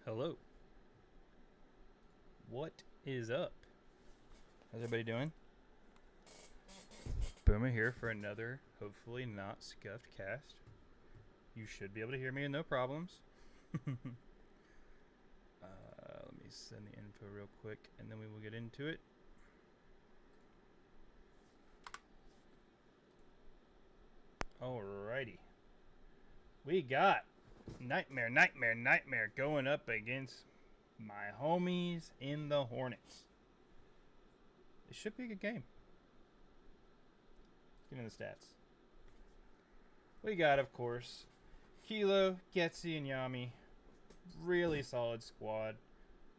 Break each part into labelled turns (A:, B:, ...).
A: Hello. What is up? How's everybody doing? Boomer here for another, hopefully not scuffed cast. You should be able to hear me, no problems. Let me send the info real quick, and then we will get into it. Alrighty. We got Nightmare going up against my homies in the Hornets. It should be a good game. Get into the stats. We got, of course, Kilo, Getzy, and Yami. Really solid squad.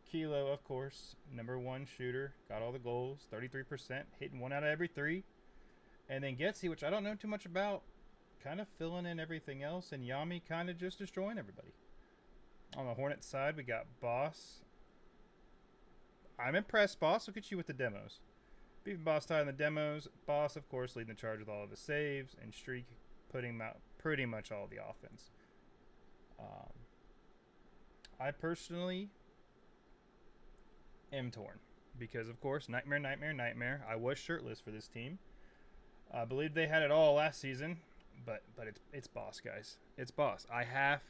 A: Kilo, of course, number one shooter. Got all the goals, 33%, hitting one out of every three. And then Getzy, which I don't know too much about, kind of filling in everything else. And Yami kind of just destroying everybody. On the Hornets side, we got Boss. I'm impressed, Boss. Look at you with the demos. Beefy Boss tied in the demos. Boss, of course, leading the charge with all of his saves. And Streak putting out pretty much all the offense. I personally am torn. Because, of course, Nightmare. I was shirtless for this team. I believe they had it all last season. But it's Boss, guys. It's Boss. I have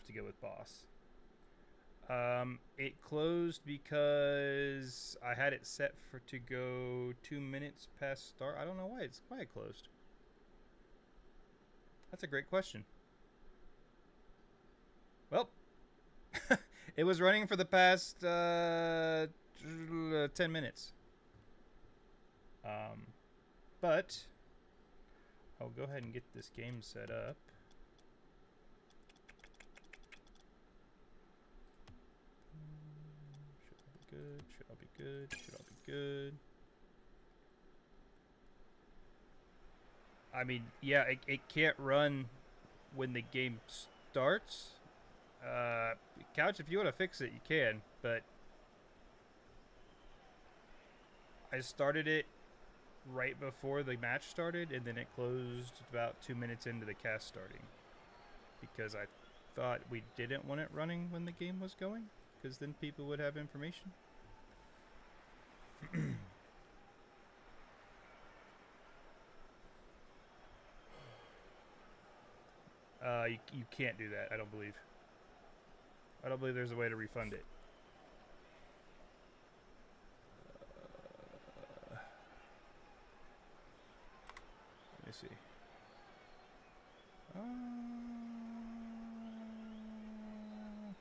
A: to go with Boss. It closed because I had it set to go 2 minutes past start. I don't know why it closed. That's a great question. Well, it was running for the past 10 minutes. But I'll go ahead and get this game set up. Should all be good. I mean, yeah, it can't run when the game starts. Couch, if you want to fix it, you can. But I started it right before the match started, and then it closed about 2 minutes into the cast starting. Because I thought we didn't want it running when the game was going, because then people would have information. You can't do that, I don't believe. I don't believe there's a way to refund it. Let me see.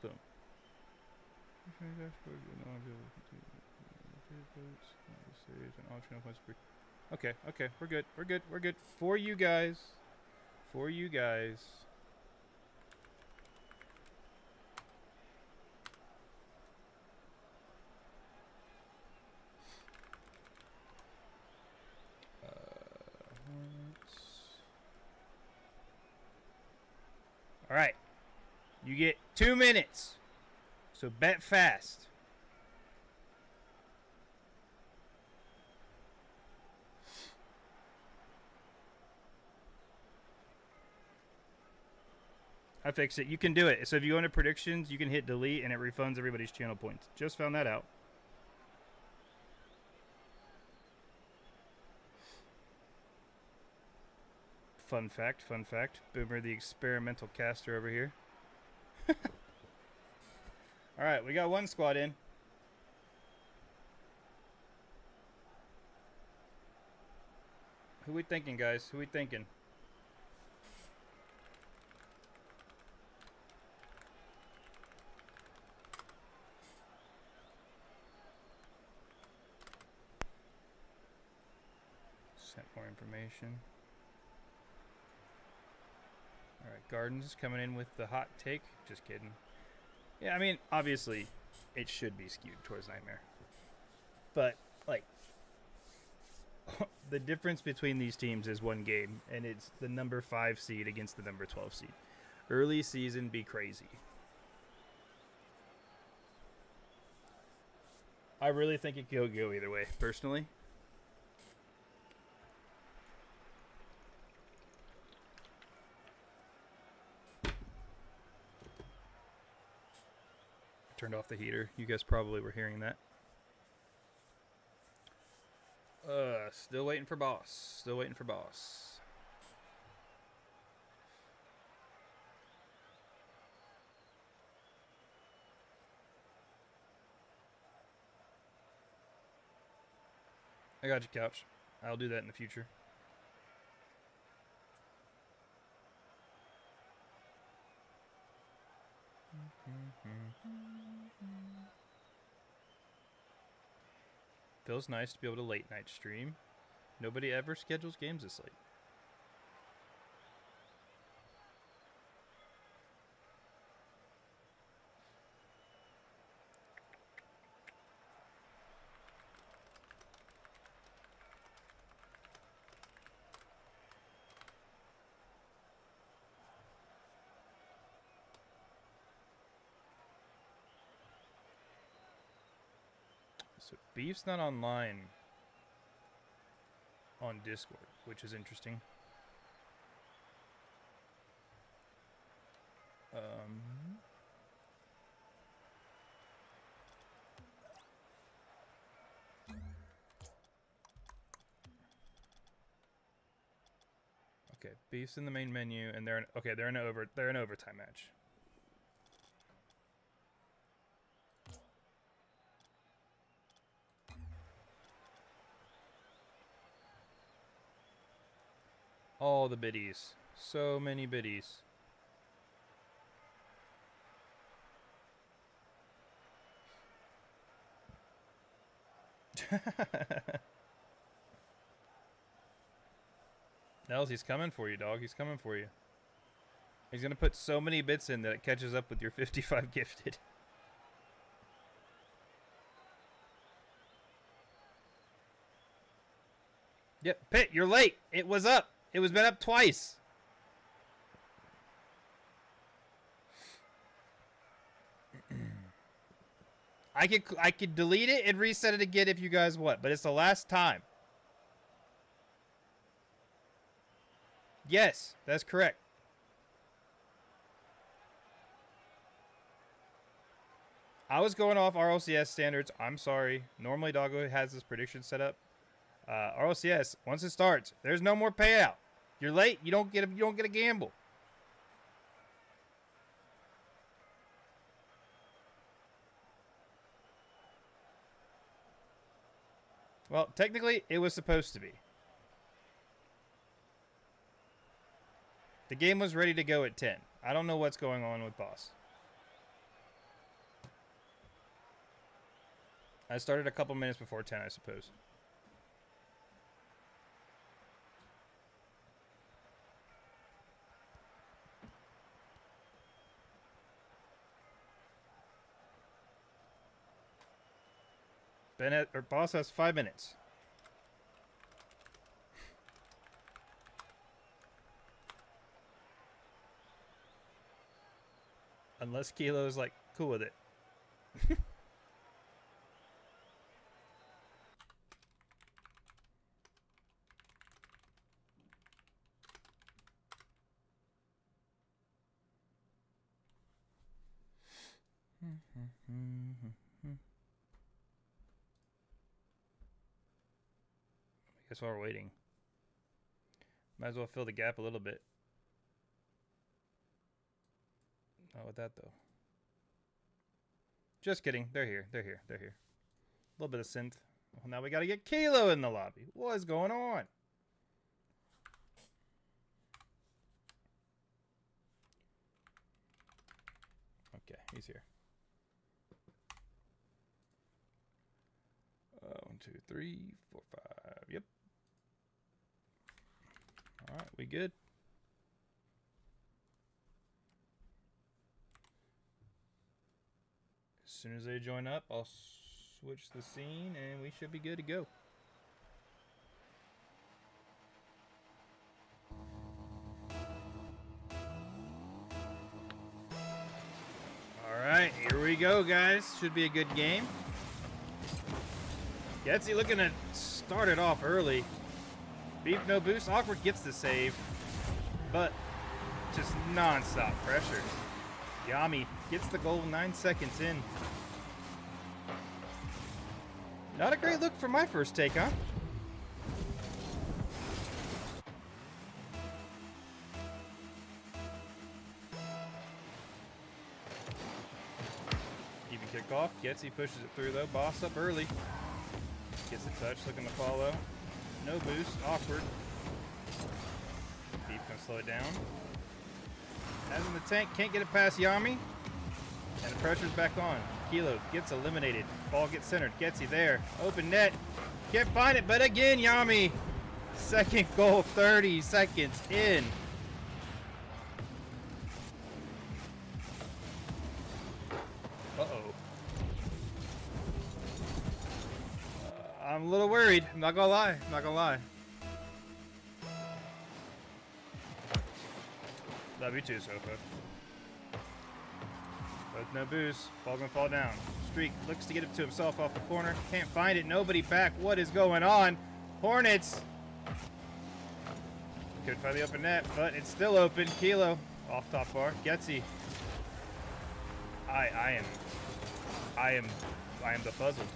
A: Boom. Okay, we're good. For you guys. Hornets. All right. You get 2 minutes. So bet fast. I fixed it. You can do it. So if you go into predictions, you can hit delete and it refunds everybody's channel points. Just found that out. Fun fact. Boomer, the experimental caster over here. All right, we got one squad in. Who we thinking, guys? Who we thinking? Sent more information. All right, Gardens coming in with the hot take. Just kidding. Yeah, I mean, obviously, it should be skewed towards Nightmare. But, like, the difference between these teams is one game, and it's the number 5 seed against the number 12 seed. Early season be crazy. I really think it could go either way, personally. turned off the heater. You guys probably were hearing that. Still waiting for boss. Still waiting for boss. I got you, couch. I'll do that in the future. Feels nice to be able to late night stream. Nobody ever schedules games this late. So Beef's not online on Discord, which is interesting. Okay, Beef's in the main menu, and they're in an overtime match. All the biddies. So many biddies. Nels, he's coming for you, dog. He's coming for you. He's going to put so many bits in that it catches up with your 55 gifted. Yep, Pitt, you're late. It was up. It was been up twice. I could delete it and reset it again if you guys want, but it's the last time. Yes, that's correct. I was going off RLCS standards. I'm sorry. Normally Doggo has this prediction set up. RLCS, once it starts, there's no more payout. You're late, you don't get a gamble. Well, technically, it was supposed to be. The game was ready to go at 10. I don't know what's going on with boss. I started a couple minutes before 10, I suppose. Boss has 5 minutes. Unless Kilo's like cool with it. I guess while we're waiting, might as well fill the gap a little bit. Not with that though. Just kidding. They're here. They're here. They're here. A little bit of synth. Well, now we got to get Kilo in the lobby. What is going on? Okay, he's here. 1, 2, 3, 4, 5. Yep. All right, we good. As soon as they join up, I'll switch the scene and we should be good to go. All right, here we go, guys. Should be a good game. Getsy looking to start it off early. Beef no boost. Awkward gets the save, but just non-stop pressure. Yami gets the goal 9 seconds in. Not a great look for my first take, huh? Even kickoff. Getsy pushes it through though. Boss up early. Gets a touch, looking to follow. No boost. Awkward. Beef gonna slow it down. Has in the tank. Can't get it past Yami. And the pressure's back on. Kilo gets eliminated. Ball gets centered. Getsy there. Open net. Can't find it, but again, Yami. Second goal, 30 seconds in. Uh-oh. I'm a little worried. I'm not gonna lie. I'm not gonna lie. Love you too, Sofa. Both no boost. Ball's gonna fall down. Streak looks to get it to himself off the corner. Can't find it. Nobody back. What is going on? Hornets. Couldn't find the open net, but it's still open. Kilo off top bar. Getsy. I am befuzzled.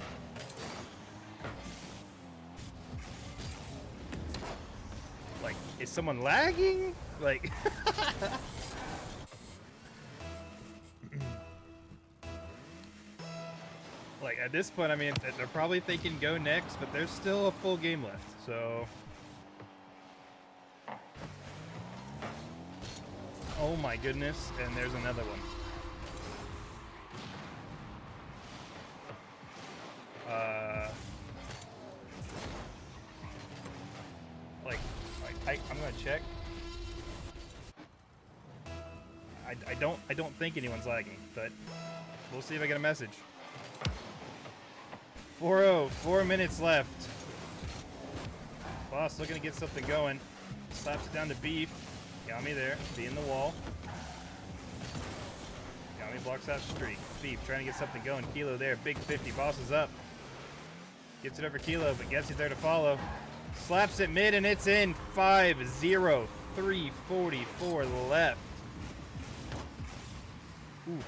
A: Like, is someone lagging? Like. Like, at this point, I mean, they're probably thinking go next, but there's still a full game left, so. Oh my goodness, and there's another one. I'm gonna check. I don't think anyone's lagging, but we'll see if I get a message. 4-0, 4 minutes left. Boss looking to get something going. Slaps it down to Beef. Yami there, being the wall. Yami blocks out Streak. Beef trying to get something going. Kilo there, big 50. Boss is up. Gets it over Kilo, but gets it there to follow. Slaps it mid, and it's in. 5-0. 3:44 left. Ooh.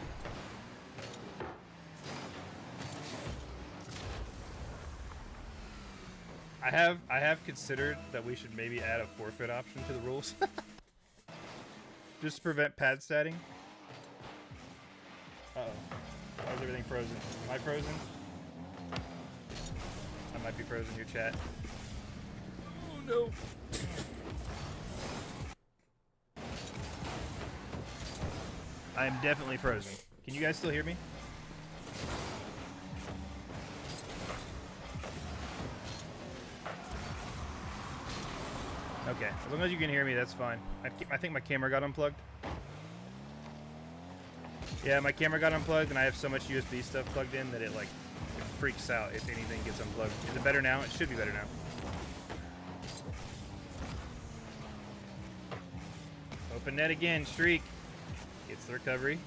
A: I have considered that we should maybe add a forfeit option to the rules. Just to prevent pad statting. Uh-oh. Why is everything frozen? Am I frozen? I might be frozen, your chat. Oh no. I am definitely frozen. Can you guys still hear me? Okay, as long as you can hear me, that's fine. I think my camera got unplugged. Yeah, my camera got unplugged, and I have so much USB stuff plugged in that it freaks out if anything gets unplugged. Is it better now? It should be better now. Open net again. Streak gets the recovery.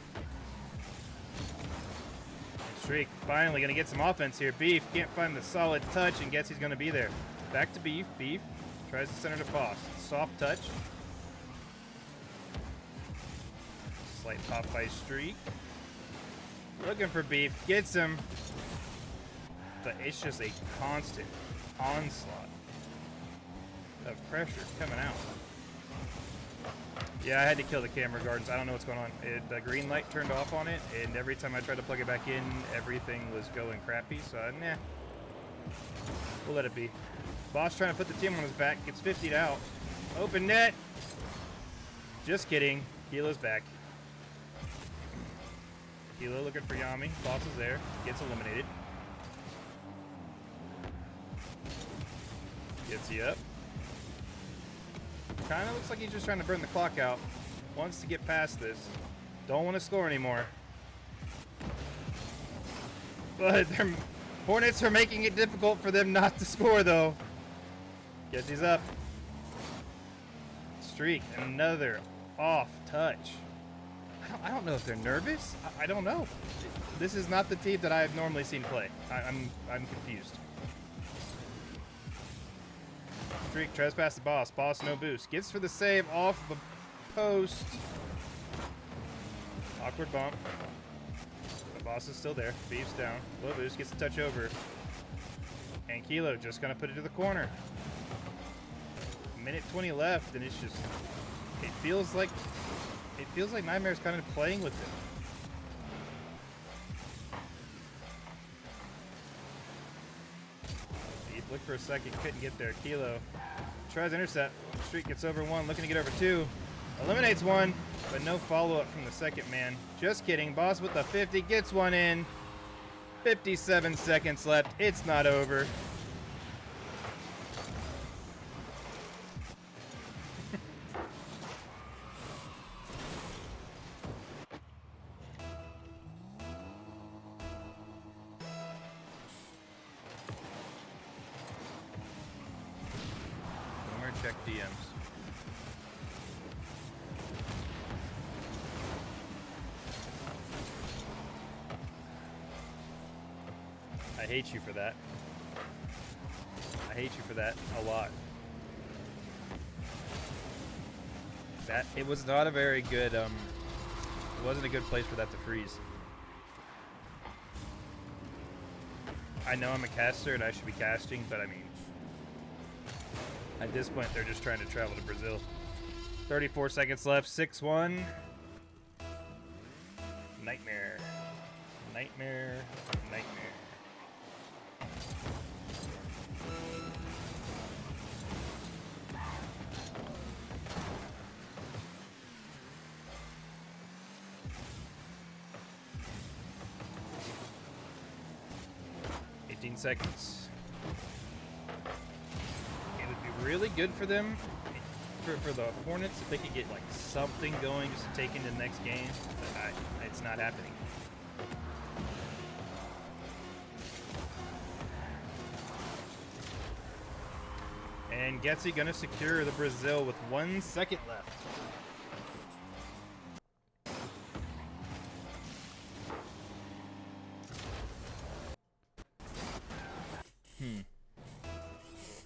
A: Streak finally gonna get some offense here. Beef can't find the solid touch, and guess he's gonna be there. Back to Beef. Beef tries to center to Boss. Soft touch. Slight pop by Streak. Looking for Beef. Gets him. But it's just a constant onslaught of pressure coming out. Yeah, I had to kill the camera gardens. I don't know what's going on. The green light turned off on it, and every time I tried to plug it back in, everything was going crappy. So, nah. We'll let it be. Boss trying to put the team on his back. Gets 50'd out. Open net. Just kidding. Kilo's back. Kilo looking for Yami. Boss is there. Gets eliminated. Gets you up. Kind of looks like he's just trying to burn the clock out. Wants to get past this. Don't want to score anymore. But their Hornets are making it difficult for them not to score, though. Guess he's up. Streak. Another off touch. I don't know if they're nervous. I don't know. This is not the team that I've normally seen play. I'm confused. Streak tries past the Boss. Boss no boost. Gets for the save off the post. Awkward bump. The boss is still there. Beef's down. Low boost gets a touch over. And Kilo just gonna put it to the corner. Minute 20 left, and it's just, it feels like Nightmare's kind of playing with it. Deep look for a second, couldn't get there. Kilo tries intercept. Streak gets over one, looking to get over two. Eliminates one, but no follow-up from the second man. Just kidding. Boss with the 50 gets one in. 57 seconds left. It's not over. Check DMs. I hate you for that. I hate you for that a lot. That it was not a very good it wasn't a good place for that to freeze. I know I'm a caster and I should be casting, but I mean, at this point, they're just trying to travel to Brazil. 34 seconds left. 6-1. Nightmare. Nightmare. Nightmare. Seconds. It would be really good for them, for the Hornets, if they could get like something going just to take into the next game, but it's not happening. And Getsy gonna secure the Brazil with 1 second left.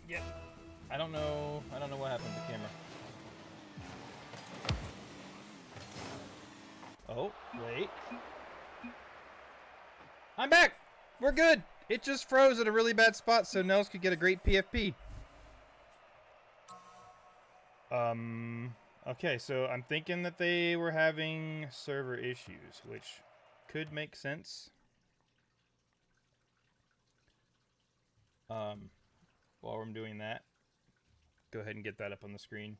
A: Yep. I don't know what happened to the camera. Oh, wait. I'm back! We're good! It just froze at a really bad spot so Nels could get a great PFP. Okay, so I'm thinking that they were having server issues, which could make sense. While I'm doing that, go ahead and get that up on the screen.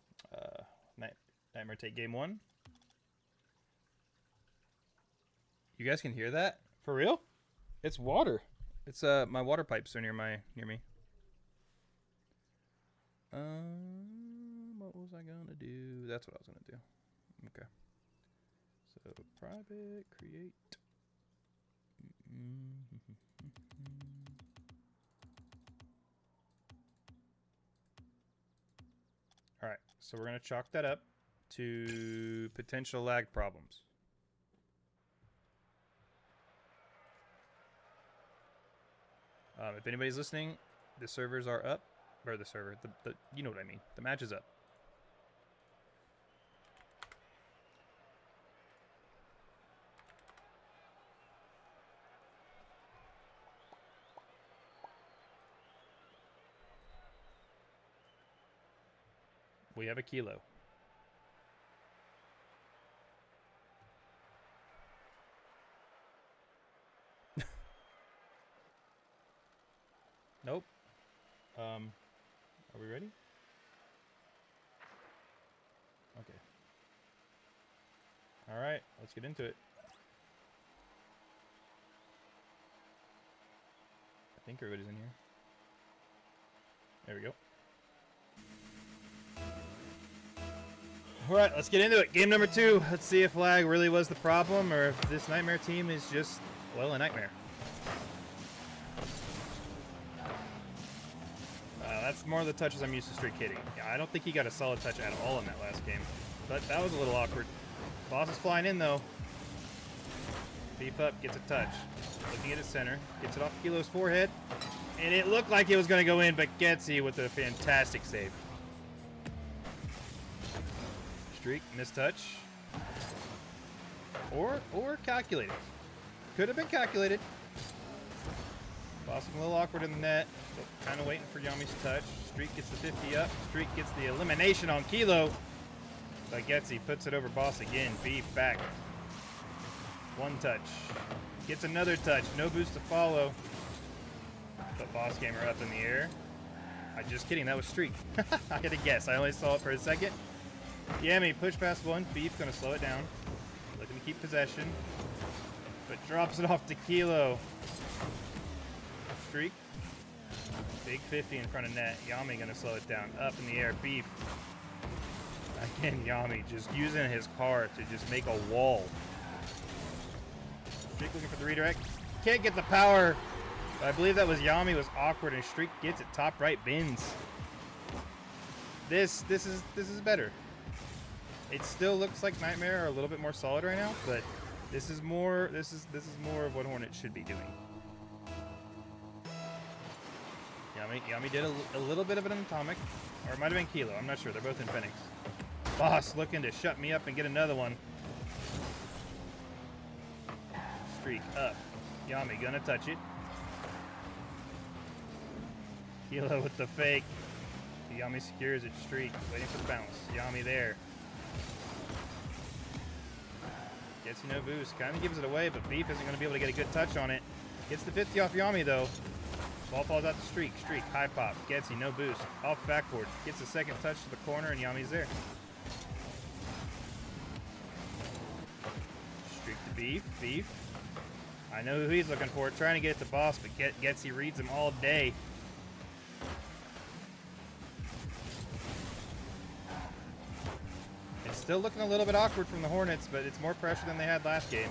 A: Nightmare take game 1. You guys can hear that? For real? It's water. It's my water pipes are near me. What was I gonna do? That's what I was gonna do. Okay. So private create. All right, so we're gonna chalk that up to potential lag problems. If anybody's listening, the servers are up, or the server, the you know what I mean. The match is up. We have a Kilo. Nope. Are we ready? Okay. All right, let's get into it. I think everybody's in here. There we go. All right, let's get into it. Game number 2. Let's see if lag really was the problem or if this Nightmare team is just, well, a nightmare. That's more of the touches I'm used to straight kidding. Yeah, I don't think he got a solid touch at all in that last game. But that was a little awkward. Boss is flying in, though. Beef up, gets a touch. Looking at his center. Gets it off Kilo's forehead. And it looked like it was going to go in, but Getsy with a fantastic save. Streak, mistouch. Or calculated. Could have been calculated. Boss looking a little awkward in the net. Kind of waiting for Yami's touch. Streak gets the 50 up. Streak gets the elimination on Kilo. But Getsy puts it over Boss again. Beef back. One touch. Gets another touch. No boost to follow. But Boss Gamer up in the air. I'm just kidding. That was Streak. I had to guess. I only saw it for a second. Yami push past one. Beef going to slow it down. Looking to keep possession. But drops it off to Kilo. Streak. Big 50 in front of net. Yami going to slow it down. Up in the air. Beef. Again, Yami just using his car to just make a wall. Streak looking for the redirect. Can't get the power. But I believe that was Yami was awkward, and Streak gets it. Top right bins. This is better. It still looks like Nightmare are a little bit more solid right now, but this is more more of what Hornets should be doing. Yami did a little bit of an atomic, or it might have been Kilo. I'm not sure. They're both in Phoenix. Boss looking to shut me up and get another one. Streak up. Yami gonna touch it. Kilo with the fake. Yami secures it. Streak waiting for the bounce. Yami there. Gets no boost. Kind of gives it away, but Beef isn't going to be able to get a good touch on it. Gets the 50 off Yami though. Ball falls out to Streak. Streak high pop. Gets no boost. Off backboard. Gets a second touch to the corner and Yami's there. Streak to Beef. Beef. I know who he's looking for. Trying to get it to Boss, but Getsy reads him all day. It's still looking a little bit awkward from the Hornets, but it's more pressure than they had last game.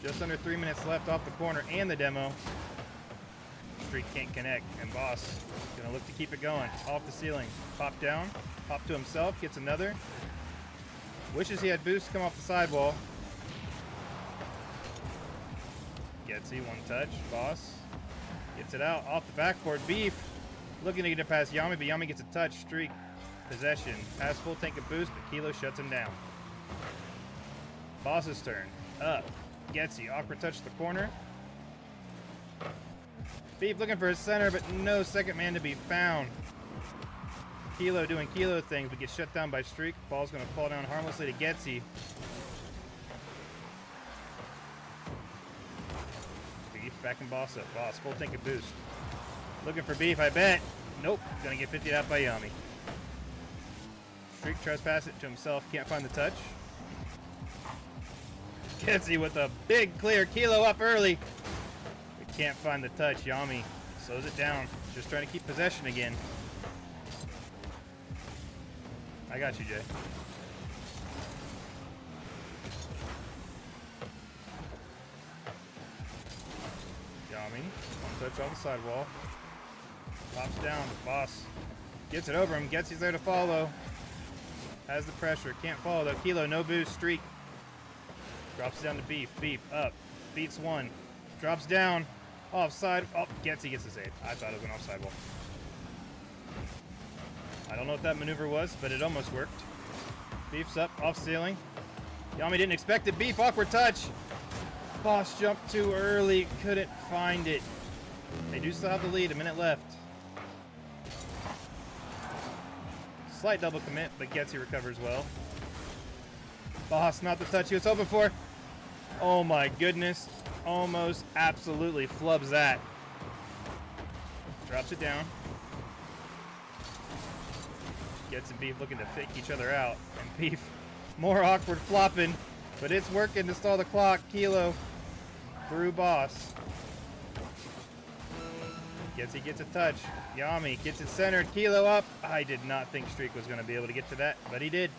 A: Just under 3 minutes left off the corner and the demo. Streak can't connect, and Boss gonna look to keep it going. Off the ceiling. Pop down. Pop to himself. Gets another. Wishes he had boost come off the sidewall. Getsy, one touch. Boss gets it out off the backboard. Beef looking to get it past Yami, but Yami gets a touch. Streak, possession, pass full tank of boost, but Kilo shuts him down. Boss's turn. Up. Getsy, awkward touch to the corner. Beef looking for his center, but no second man to be found. Kilo doing Kilo things, but gets shut down by Streak. Ball's going to fall down harmlessly to Getsy. Beef backing Boss up. Boss, full tank of boost. Looking for Beef, I bet. Nope, gonna get 50'd out by Yami. Streak tries to pass it to himself, can't find the touch. Getsy with a big clear. Kilo up early. But can't find the touch. Yami slows it down. Just trying to keep possession again. I got you, Jay. Yami, one touch on the sidewall. Pops down. Boss gets it over him. Getsy's there to follow. Has the pressure. Can't follow though. Kilo, no boost. Streak. Drops it down to Beef. Beef up. Beats one. Drops down. Offside. Oh, Getsy gets the save. I thought it was an offside wall. I don't know what that maneuver was, but it almost worked. Beef's up. Off ceiling. Yami didn't expect it. Beef, awkward touch. Boss jumped too early. Couldn't find it. They do still have the lead. A minute left. Slight double commit, but Getsy recovers well. Boss, not the touch he was hoping for. Oh my goodness. Almost absolutely flubs that. Drops it down. Gets and Beef looking to fake each other out. And Beef, more awkward flopping, but it's working to stall the clock. Kilo through Boss. Getsy gets a touch. Yami gets it centered. Kilo up. I did not think Streak was going to be able to get to that, but he did.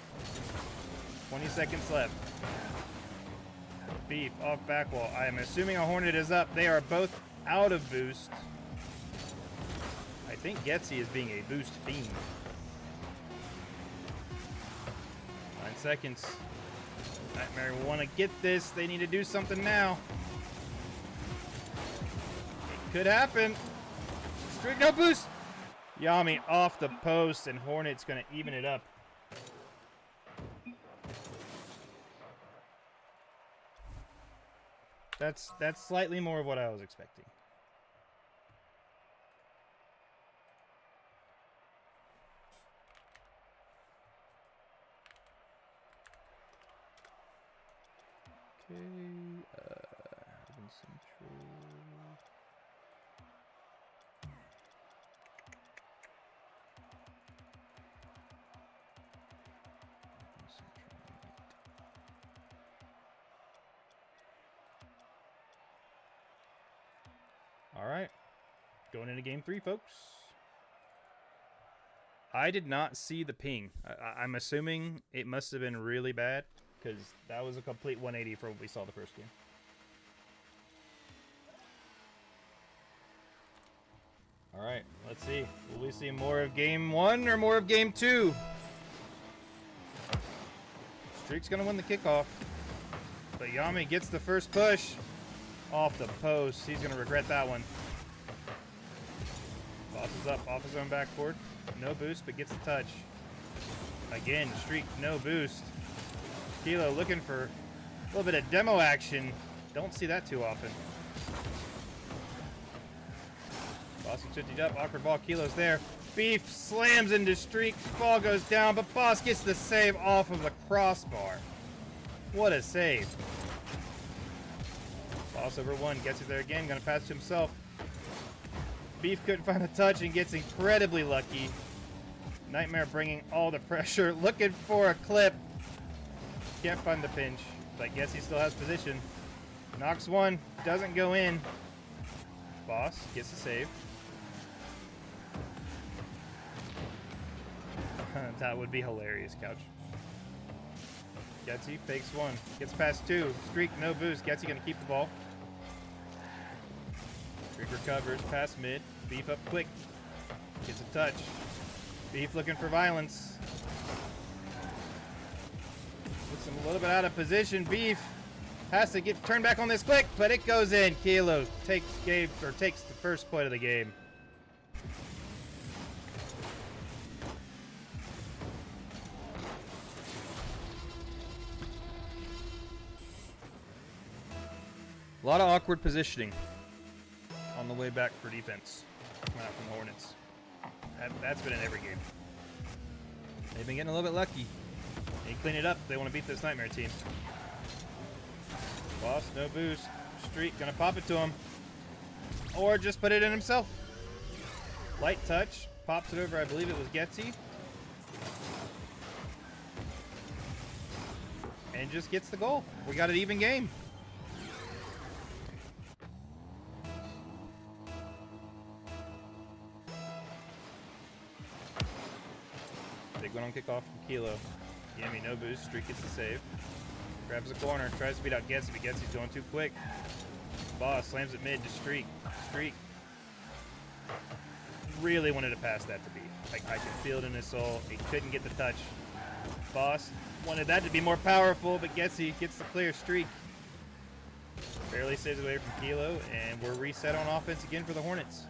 A: 20 seconds left. Beef off back wall. I am assuming a Hornet is up. They are both out of boost. I think Getsy is being a boost fiend. 9 seconds. Nightmare will want to get this. They need to do something now. It could happen. Streak, no boost. Yami off the post, and Hornet's going to even it up. That's slightly more of what I was expecting. Okay, Urban Central. All right, going into game 3, folks. I did not see the ping. I'm assuming it must have been really bad because that was a complete 180 from what we saw the first game. All right, let's see. Will we see more of game 1 or more of game 2? Streak's gonna win the kickoff, but Yami gets the first push. Off the post. He's going to regret that one. Bosses up off his own backboard. No boost, but gets the touch. Again, Streak, no boost. Kilo looking for a little bit of demo action. Don't see that too often. Boss gets 50 up. Awkward ball. Kilo's there. Beef slams into Streak. Ball goes down, but Boss gets the save off of the crossbar. What a save. Boss over 1, gets it there again, gonna pass to himself. Beef couldn't find a touch and gets incredibly lucky. Nightmare bringing all the pressure, looking for a clip. Can't find the pinch, but I guess he still has position. Knocks 1, doesn't go in. Boss gets a save. That would be hilarious, Couch. Getsy fakes 1, gets past 2. Streak, no boost. Getsy gonna keep the ball. Streak recovers, past mid. Beef up quick. Gets a touch. Beef looking for violence. Puts him a little bit out of position. Beef has to get turned back on this quick, but it goes in. Kilo takes the first point of the game. A lot of awkward positioning on the way back for defense coming out from the Hornets. That's been in every game. They've been getting a little bit lucky. They clean it up. They want to beat this Nightmare team. Boss, no boost. Streak, gonna pop it to him. Or just put it in himself. Light touch. Pops it over, I believe it was Getsy. And just gets the goal. We got an even game. Big one on kickoff from Kilo. Yami, no boost. Streak gets the save. Grabs the corner. Tries to beat out Getsy, but Getsy's going too quick. Boss slams it mid to Streak. Streak really wanted to pass that to Beef. I could feel it in his soul. He couldn't get the touch. Boss wanted that to be more powerful, but Getsy gets the clear. Streak barely saves away from Kilo, and we're reset on offense again for the Hornets.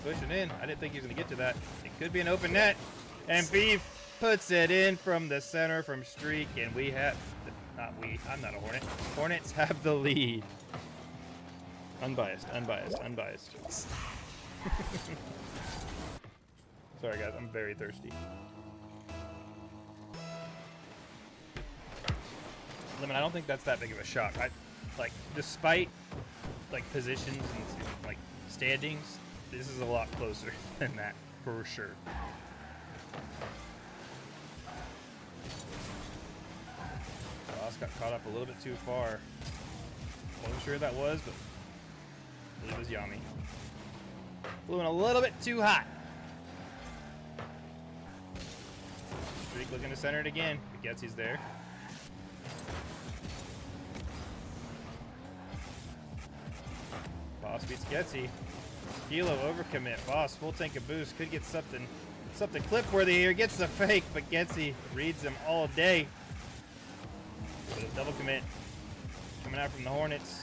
A: Pushing in. I didn't think he was going to get to that. It could be an open net. And Beef puts it in from the center from Streak. And we have... Not we. I'm not a Hornet. Hornets have the lead. Unbiased. Unbiased. Unbiased. Sorry, guys. I'm very thirsty. Lemon, I don't think that's that big of a shock. Despite, positions and, standings... This is a lot closer than that, for sure. Boss got caught up a little bit too far. Wasn't sure who that was, but I believe it was Yami. Blew in a little bit too hot. Streak looking to center it again. But Getsy's there. Boss beats Getsy. Kilo overcommit. Boss full tank of boost. Could get something clip worthy here. Gets the fake, but Getsy reads him all day. With a double commit coming out from the Hornets.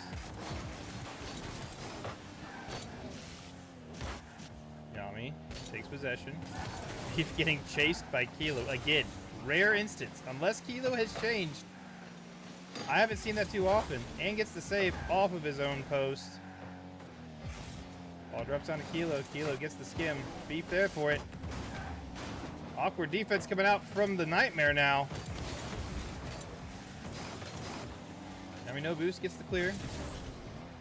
A: takes possession. Beef getting chased by Kilo. Again, rare instance. Unless Kilo has changed. I haven't seen that too often. And gets the save off of his own post. Ball drops down to Kilo. Kilo gets the skim. Beef there for it. Awkward defense coming out from the Nightmare now. I mean, no boost gets the clear.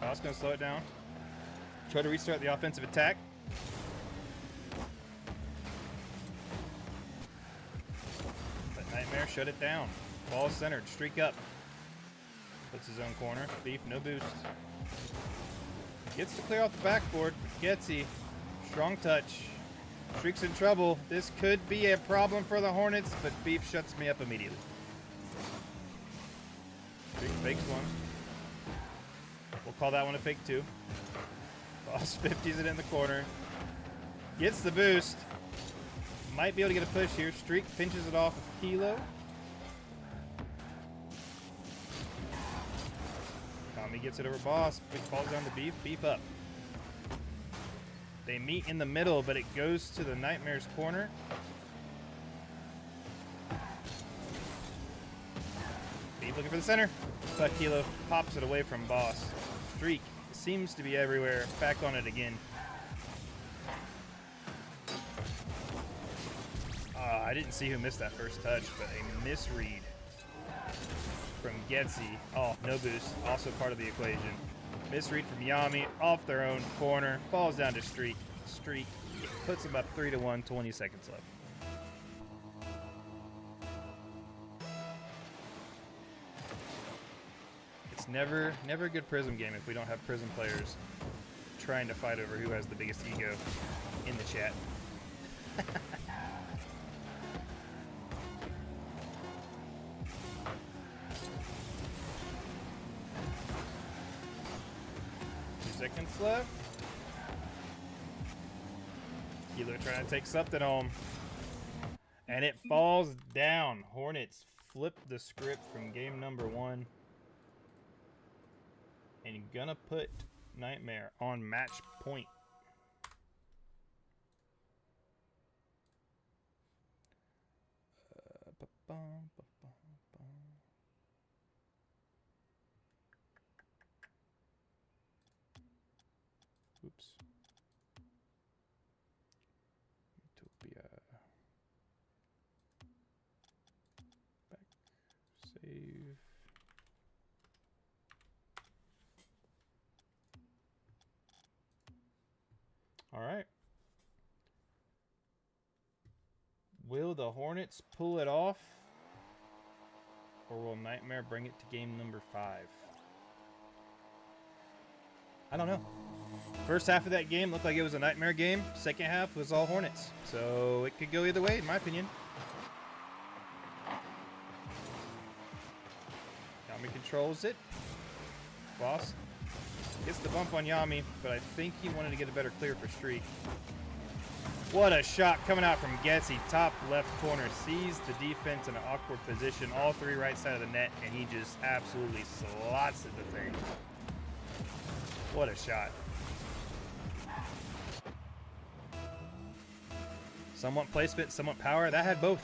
A: Boss going to slow it down. Try to restart the offensive attack. But Nightmare shut it down. Ball centered. Streak up. Puts his own corner. Beef, no boost. Gets to clear off the backboard. Getsy. Strong touch. Streak's in trouble. This could be a problem for the Hornets, but Beef shuts me up immediately. Streak fakes one. We'll call that one a fake two. Boss 50s it in the corner. Gets the boost. Might be able to get a push here. Streak pinches it off of Kilo. Tommy gets it over Boss. Falls down to Beef. Beef up. They meet in the middle, but it goes to the Nightmare's corner. Beef looking for the center. But Kilo pops it away from Boss. Streak seems to be everywhere. Back on it again. I didn't see who missed that first touch, but a misread from Getsy. Oh, no boost. Also part of the equation. Misread from Yami off their own corner. Falls down to Streak. Streak puts them up 3-1, 20 seconds left. It's never a good Prism game if we don't have Prism players trying to fight over who has the biggest ego in the chat. Seconds left. Kilo trying to take something home. And it falls down. Hornets flip the script from game number 1. And gonna put Nightmare on match point. Oops. Utopia. Back. Save. All right. Will the Hornets pull it off? Or will Nightmare bring it to game number 5? I don't know. First half of that game looked like it was a Nightmare game. Second half was all Hornets. So it could go either way, in my opinion. Yami controls it. Boss gets the bump on Yami, but I think he wanted to get a better clear for Streak. What a shot coming out from Getsy. Top left corner. Sees the defense in an awkward position. All three right side of the net, and he just absolutely slots at the thing. What a shot. Somewhat placement, somewhat power. That had both.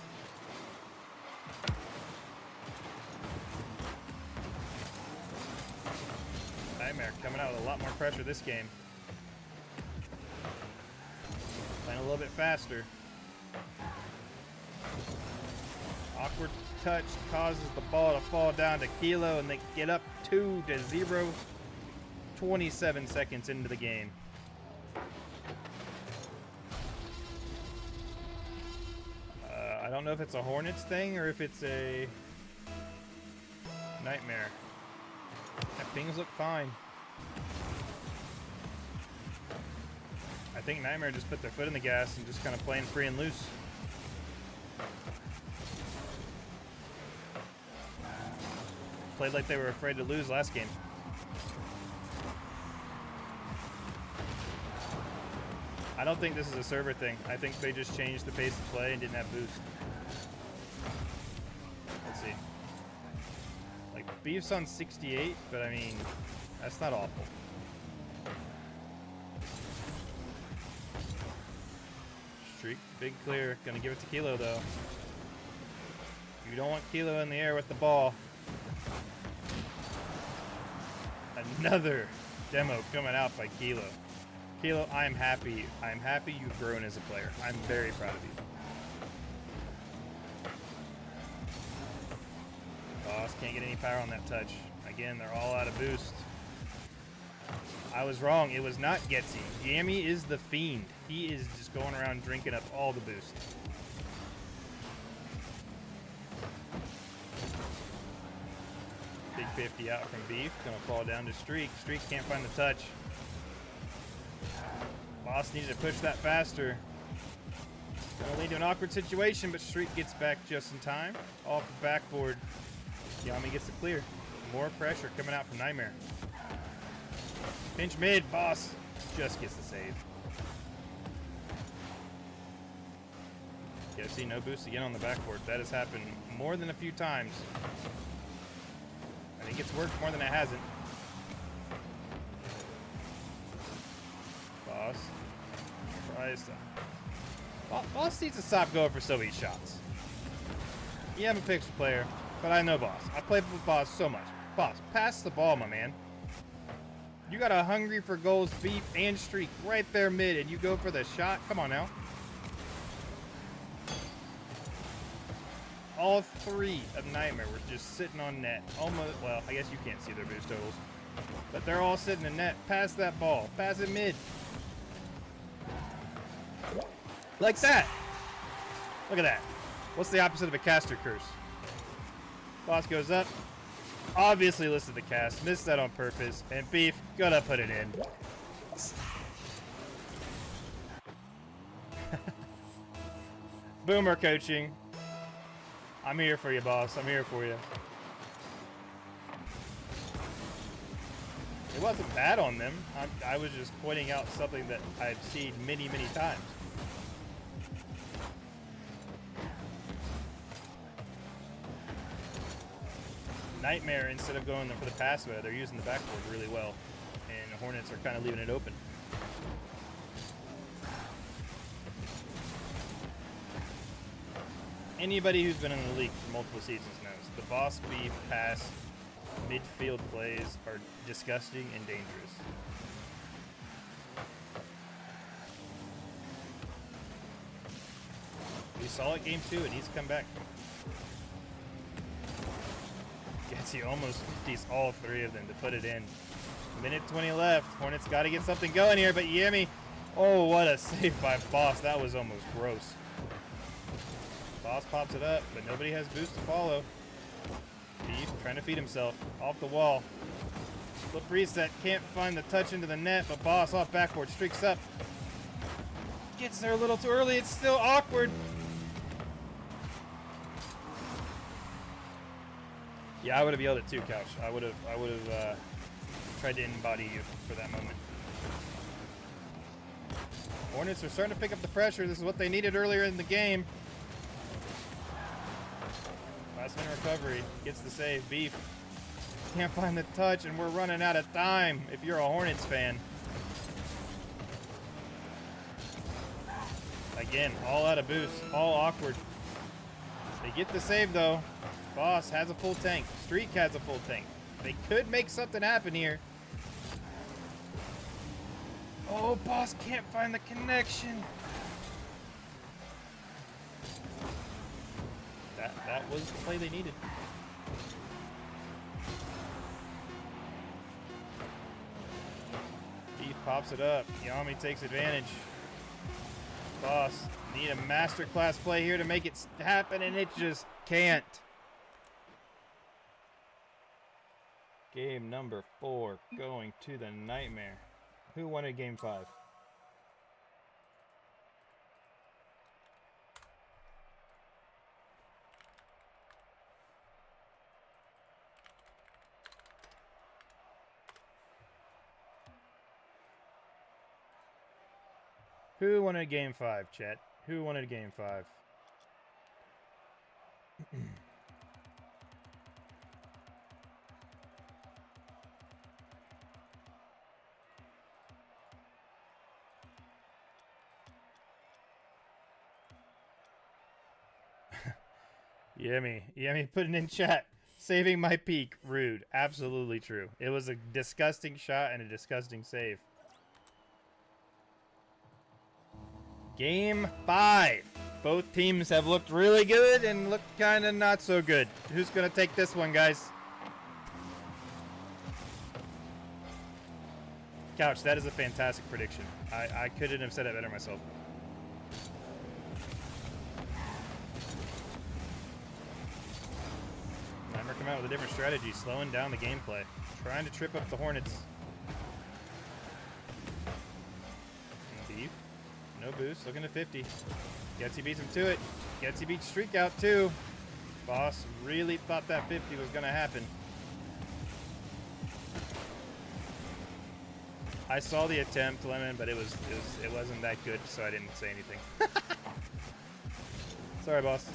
A: Nightmare coming out with a lot more pressure this game. Playing a little bit faster. Awkward touch causes the ball to fall down to Kilo, and they get up 2-0. 27 seconds into the game. I don't know if it's a Hornets thing or if it's a Nightmare. That pings look fine. I think Nightmare just put their foot in the gas and just kind of playing free and loose. Played like they were afraid to lose last game. I don't think this is a server thing. I think they just changed the pace of play and didn't have boost. Let's see. Like, Beef's on 68, but I mean, that's not awful. Streak, big clear. Gonna give it to Kilo, though. You don't want Kilo in the air with the ball. Another demo coming out by Kilo. Kilo, I'm happy. I'm happy you've grown as a player. I'm very proud of you. Boss can't get any power on that touch. Again, they're all out of boost. I was wrong. It was not Getsy. Yami is the fiend. He is just going around drinking up all the boost. Big 50 out from Beef. Gonna fall down to Streak. Streak can't find the touch. Boss needed to push that faster. Gonna lead to an awkward situation, but Streak gets back just in time. Off the backboard. Yami gets the clear. More pressure coming out from Nightmare. Pinch mid. Boss just gets the save. Yeah, see, no boost again on the backboard. That has happened more than a few times. I think it's worked more than it hasn't. Boss tries to... Boss needs to stop going for so many shots. Yeah, I'm a picture player, but I know Boss. I play with Boss so much. Boss, pass the ball, my man. You got a hungry for goals Beef and Streak right there mid, and you go for the shot? Come on now. All three of Nightmare were just sitting on net. Almost, well, I guess you can't see their boost totals. But they're all sitting in net. Pass that ball. Pass it mid. Like that. Look at that. What's the opposite of a caster curse? Boss goes up. Obviously listed the cast. Missed that on purpose. And Beef, gotta put it in. Boomer coaching. I'm here for you, boss. I'm here for you. It wasn't bad on them. I was just pointing out something that I've seen many, many times. Nightmare, instead of going for the pass way, they're using the backboard really well. And the Hornets are kind of leaving it open. Anybody who's been in the league for multiple seasons knows the Boss Beef pass midfield plays are disgusting and dangerous. We saw it game 2. It needs to come back. Getsy almost 50s all three of them to put it in. Minute 20 left. Hornets got to get something going here, but Yami, oh, what a save by Boss. That was almost gross. Boss pops it up, but nobody has boost to follow. Beef trying to feed himself off the wall. Flip reset, can't find the touch into the net, but Boss off backboard, streaks up. Gets there a little too early, it's still awkward. Yeah, I would have yelled it too, Couch. I would have tried to embody you for that moment. Hornets are starting to pick up the pressure. This is what they needed earlier in the game. Last minute recovery. Gets the save. Beef can't find the touch, and we're running out of time if you're a Hornets fan. Again, all out of boost. All awkward. They get the save, though. Boss has a full tank. Streak has a full tank. They could make something happen here. Oh, Boss can't find the connection. That was the play they needed. Beef pops it up. Yami takes advantage. Boss need a masterclass play here to make it happen, and it just can't. Game number 4 going to the Nightmare. Who wanted game 5? Who wanted game 5, chat? Who wanted game 5? Yummy. Yummy putting in chat. Saving my peak. Rude. Absolutely true. It was a disgusting shot and a disgusting save. Game 5. Both teams have looked really good and looked kind of not so good. Who's going to take this one, guys? Couch, that is a fantastic prediction. I couldn't have said it better myself. Nightmare come out with a different strategy, slowing down the gameplay. Trying to trip up the Hornets. Beef. No boost, looking to 50. Getsy beats him to it. Getsy beats Streak out too. Boss really thought that 50 was going to happen. I saw the attempt, Lemon, but it wasn't that good, so I didn't say anything. Sorry, boss.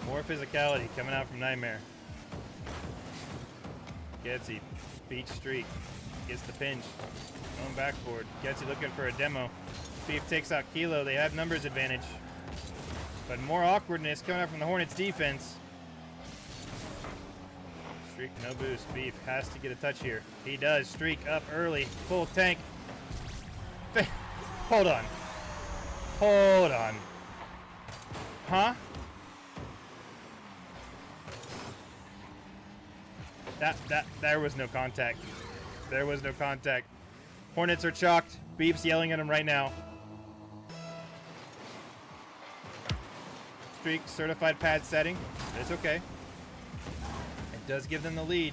A: More physicality coming out from Nightmare. Getsy beats Streak. Gets the pinch. Going backboard. Getsy looking for a demo. Beef takes out Kilo. They have numbers advantage. But more awkwardness coming out from the Hornets defense. Streak, no boost. Beef has to get a touch here. He does. Streak up early. Full tank. Hold on. Hold on. Huh? There was no contact. There was no contact. Hornets are chalked. Beef's yelling at him right now. Streak, certified pad setting. It's okay. It does give them the lead.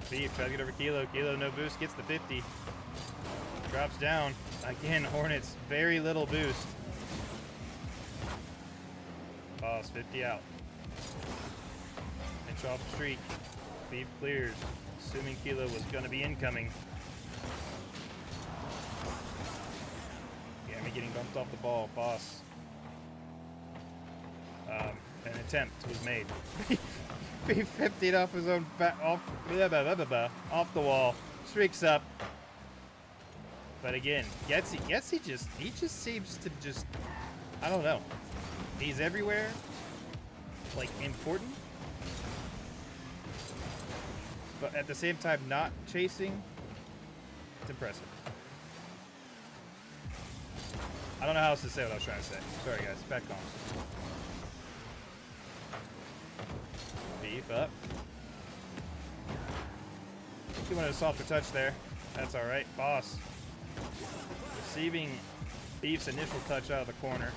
A: Beef tries to get over Kilo. Kilo, no boost, gets the 50. Drops down. Again, Hornets, very little boost. Boss, 50 out. Inch off Streak. Beef clears. Assuming Kilo was going to be incoming. Yeah, me getting bumped off the ball. Boss. An attempt was made. Beef 50'd off his own back, off the wall. Streaks up. But again, Getsy just seems to just, I don't know. He's everywhere. Like, important. But at the same time, not chasing. It's impressive. I don't know how else to say what I was trying to say. Sorry, guys. Back on. Beef up. He wanted a softer touch there. That's all right. Boss. Receiving Beef's initial touch out of the corner.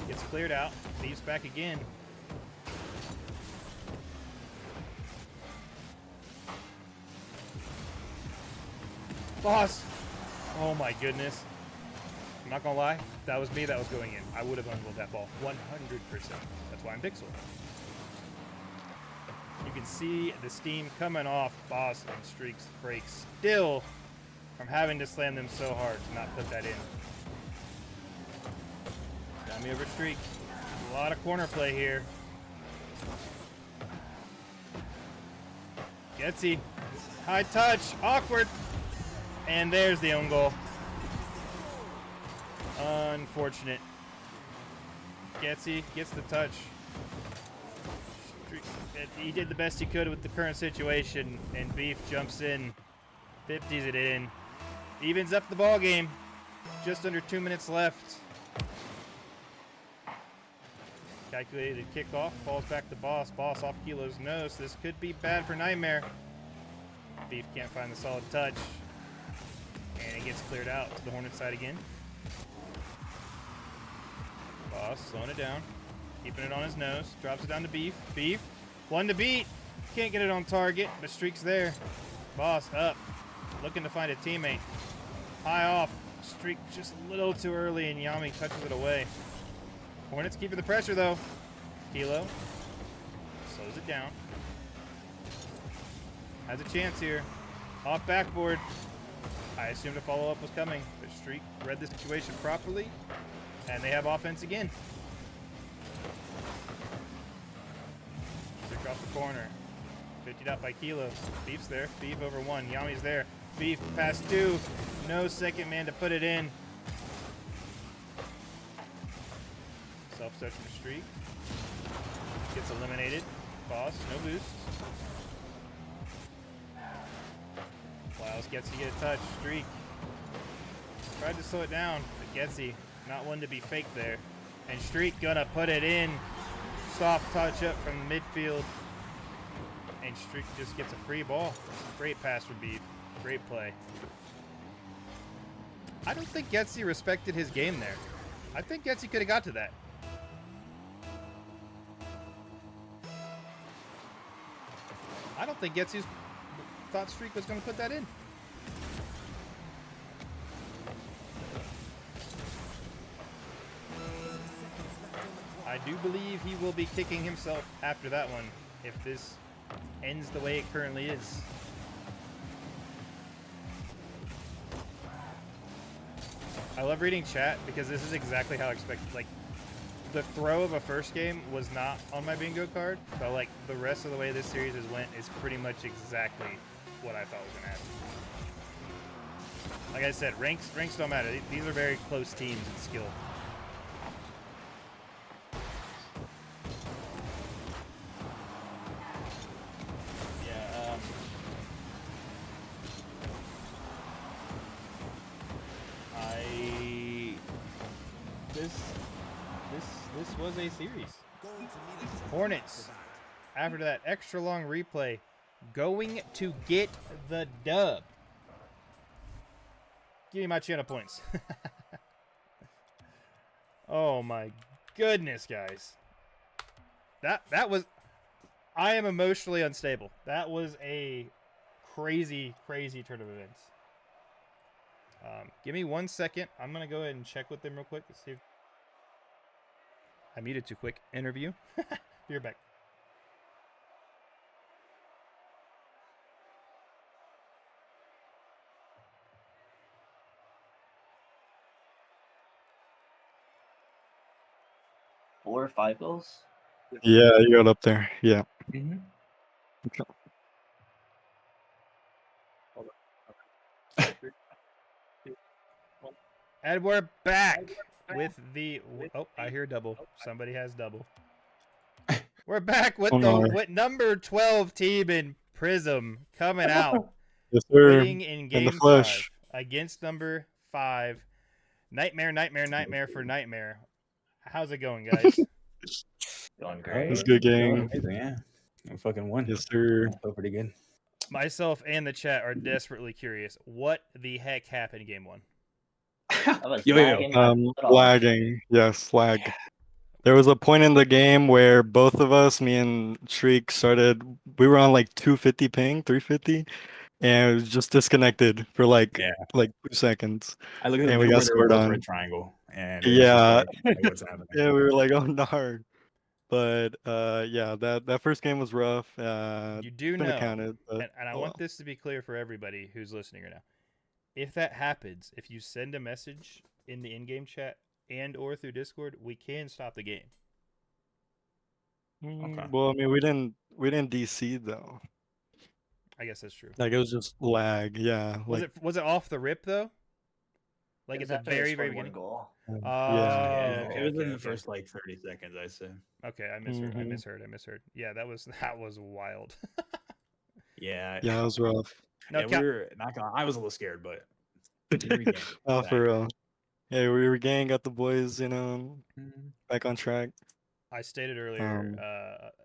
A: Gets cleared out. Beef's back again. Boss! Oh my goodness. I'm not gonna lie, if that was me, that was going in. I would have unrolled that ball 100%. That's why I'm Pixel. You can see the steam coming off Boss and Streak's brakes still from having to slam them so hard to not put that in. Got me over Streak. A lot of corner play here. Getsy. High touch. Awkward. And there's the own goal. Unfortunate. Getsy gets the touch. He did the best he could with the current situation, and Beef jumps in, 50s it in, evens up the ball game. Just under 2 minutes left. Calculated kickoff, falls back to Boss. Boss off Kilo's nose. This could be bad for Nightmare. Beef can't find the solid touch. And it gets cleared out to the Hornet side again. Boss slowing it down. Keeping it on his nose. Drops it down to Beef. Beef. One to beat. Can't get it on target, but Streak's there. Boss up. Looking to find a teammate. High off. Streak just a little too early, and Yami touches it away. Hornets keeping the pressure, though. Kilo. Slows it down. Has a chance here. Off backboard. I assumed a follow-up was coming, but Streak read the situation properly, and they have offense again. Streak off the corner. 50'd out by Kilo. Beef's there. Beef over one. Yami's there. Beef past two. No second man to put it in. Self-touch for Streak. Gets eliminated. Boss, no boost. Klaus gets to get a touch. Streak. Tried to slow it down, but Getsy, not one to be fake there. And Streak gonna put it in. Soft touch up from the midfield. And Streak just gets a free ball. Great pass for Beef. Great play. I don't think Getsy respected his game there. I think Getsy could have got to that. I don't think Getsy thought Streak was going to put that in. I do believe he will be kicking himself after that one if this ends the way it currently is. I love reading chat because this is exactly how I expected. Like, the throw of a first game was not on my bingo card, but like the rest of the way this series has went is pretty much exactly what I thought was gonna happen. Like I said, ranks don't matter. These are very close teams in skill. This was a series. Hornets, after that extra long replay, going to get the dub. Give me my China points. Oh my goodness, guys. That was... I am emotionally unstable. That was a crazy, crazy turn of events. Give me 1 second. I'm going to go ahead and check with them real quick to see if... I muted too quick. Interview. Be right back.
B: Four or 5 goals?
C: Yeah, you got up there. Yeah.
B: Mm-hmm.
A: And we're back with the... Oh, I hear double. Somebody has double. We're back with with number 12 team in Prism coming out.
C: Yes, sir.
A: Winning in game 5 against number 5. Nightmare, nightmare, nightmare for Nightmare. How's it going, guys?
B: Going great.
C: It's a good game.
D: Yeah. I fucking won.
C: Yes, sir.
D: I feel pretty good.
A: Myself and the chat are desperately curious. What the heck happened in game 1?
C: Lagging. Yes, lag. There was a point in the game where both of us, me and Shriek, we were on like 250 ping, 350, and it was just disconnected for like 2 seconds.
D: I looked at
C: and we got scored on.
D: red triangle, and
C: yeah,
D: like, what's happening?
C: Yeah, we were like, oh no. But yeah, that first game was rough.
A: You do know,
C: counted, but,
A: and I want this to be clear for everybody who's listening right now. If that happens, if you send a message in the in-game chat and or through Discord, we can stop the game.
C: Okay. Well, I mean, we didn't DC though.
A: I guess that's true.
C: Like, it was just lag. Yeah.
A: Was it off the rip though? Like at the very beginning.
B: Goal.
A: Yeah.
D: It was in the first like 30 seconds, I say.
A: Okay, I misheard. Yeah, that was wild.
D: Yeah.
C: Yeah, it was rough.
D: No, we were not gonna. I was a little scared, but
C: oh, for real. Yeah, we were gang, got the boys, back on track.
A: I stated earlier,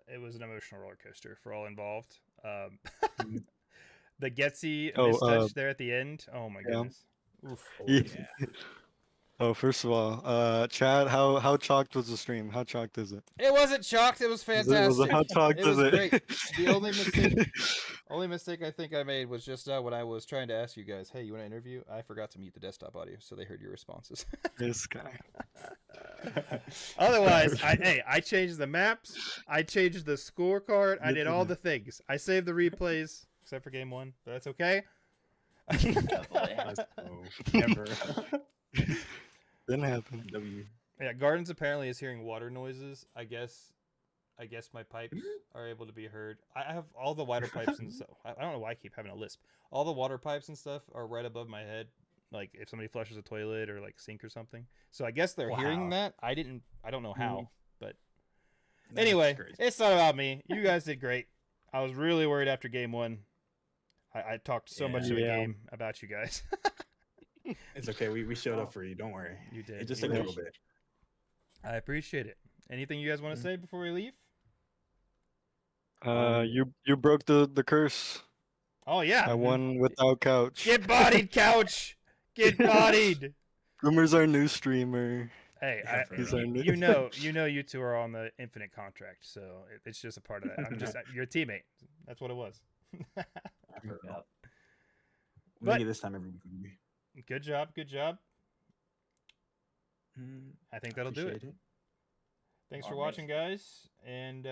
A: it was an emotional roller coaster for all involved. The Getsy mistouch there at the end. Oh my goodness. Oof.
C: Yeah. Oh, first of all, Chad, how chalked was the stream? How chalked is it?
A: It wasn't chalked. It was fantastic.
C: How chalked
A: it was great. The only mistake I think I made was just when I was trying to ask you guys, hey, you want to interview? I forgot to mute the desktop audio, so they heard your responses.
C: This guy.
A: Otherwise, I changed the maps. I changed the scorecard. I did all the things. I saved the replays, except for game 1. But that's okay.
D: Never.
C: Didn't happen.
A: Yeah, Gardens apparently is hearing water noises. I guess my pipes are able to be heard. I have all the water pipes and stuff. I don't know why I keep having a lisp. All the water pipes and stuff are right above my head. like if somebody flushes a toilet or like sink or something. So I guess they're hearing
D: Wow.
A: that. I don't know how, but
D: That's
A: anyway,
D: crazy.
A: it's not about me. You guys did great. I was really worried after game 1. I talked so much of the
C: Yeah.
A: game about you guys.
D: It's okay. We showed up for you. Don't worry.
A: You did.
D: It just
A: You
D: took a
A: did.
D: little bit.
A: I appreciate it. Anything you guys want to say before we leave?
C: You broke the curse.
A: Oh yeah.
C: I won without couch.
A: Get bodied, couch. Get bodied.
C: Rumor's our new streamer.
A: Hey,
D: Yeah, fair
C: He's
D: enough.
C: our new-
A: you two are on the infinite contract, so it's just a part of that. I'm just you're a teammate. That's what it was.
D: Yep.
B: Yep.
D: We'll
A: But-
D: make it this time every week. Maybe.
A: Good job. Good job. I think that'll do it.
D: Appreciate it.
A: Thanks for
B: Alright.
A: watching, guys, and